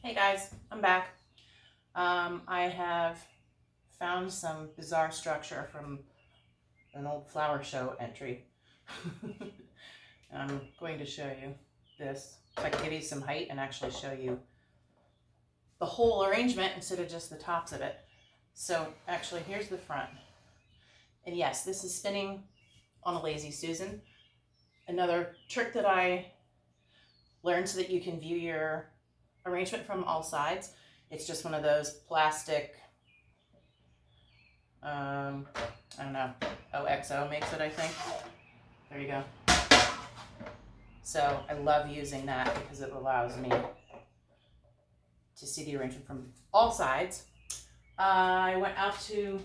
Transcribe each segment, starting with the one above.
Hey guys, I'm back. I have found some bizarre structure from an old flower show entry. I'm going to show you this. So I can give you some height and actually show you the whole arrangement instead of just the tops of it. So actually here's the front. And yes, this is spinning on a Lazy Susan. Another trick that I learned so that you can view your arrangement from all sides. It's just one of those plastic, I don't know, OXO makes it, I think. There you go. So I love using that because it allows me to see the arrangement from all sides. I went out to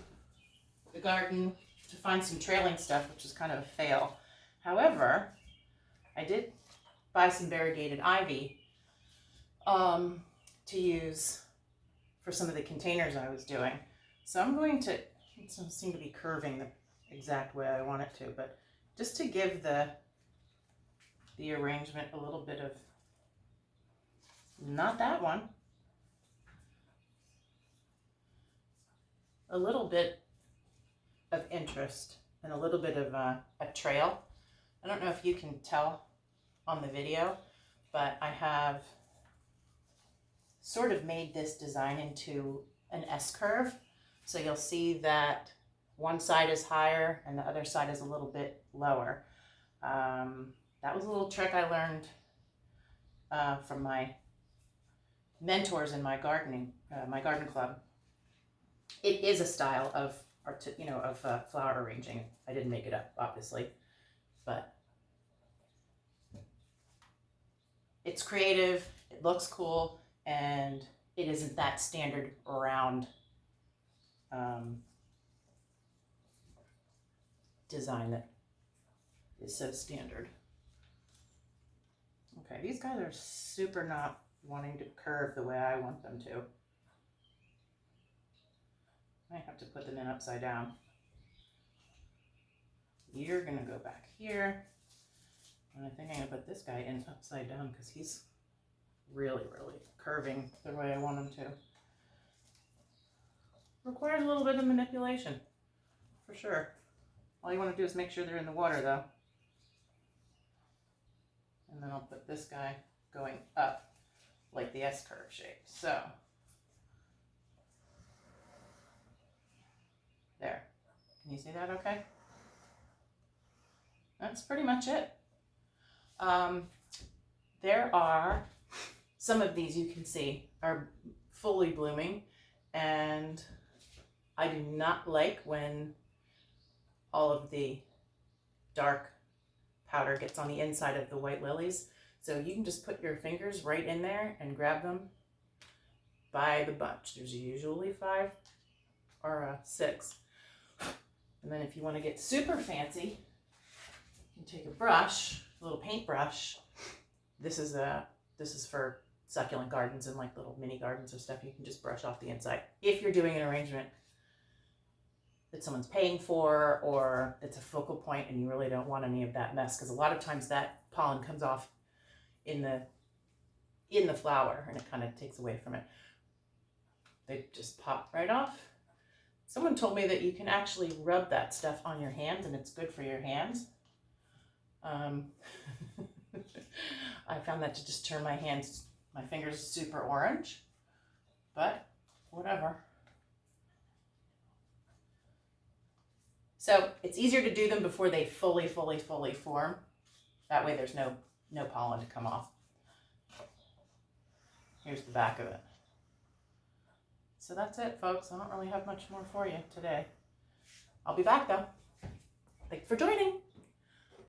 the garden to find some trailing stuff, which is kind of a fail. However, I did buy some variegated ivy to use for some of the containers I was doing. So I'm going to, it doesn't seem to be curving the exact way I want it to, but just to give the arrangement a little bit of, not that one, a little bit of interest and a little bit of a trail. I don't know if you can tell on the video, but I have sort of made this design into an S-curve. So you'll see that one side is higher and the other side is a little bit lower. That was a little trick I learned from my mentors in my garden club. It is a style of flower arranging. I didn't make it up, obviously, but it's creative, it looks cool, and it isn't that standard round design that is so standard. Okay, these guys are super not wanting to curve the way I want them to. I have to put them in upside down. You're gonna go back here. And I think I'm gonna put this guy in upside down because he's really, really curving the way I want him to. Requires a little bit of manipulation, for sure. All you want to do is make sure they're in the water though. And then I'll put this guy going up like the S-curve shape. So, there. Can you see that okay? That's pretty much it. There are some of these you can see are fully blooming, and I do not like when all of the dark powder gets on the inside of the white lilies. So you can just put your fingers right in there and grab them by the bunch. There's usually 5 or 6. And then if you want to get super fancy, you can take a brush, a little paintbrush. This is for succulent gardens and like little mini gardens or stuff. You can just brush off the inside. If you're doing an arrangement that someone's paying for, or it's a focal point and you really don't want any of that mess, because a lot of times that pollen comes off in the flower and it kind of takes away from it. They just pop right off. Someone told me that you can actually rub that stuff on your hands and it's good for your hands. I found that to just turn my fingers super orange, but whatever. So it's easier to do them before they fully form. That way there's no pollen to come off. Here's the back of it. So that's it, folks. I don't really have much more for you today. I'll be back though. Thanks for joining.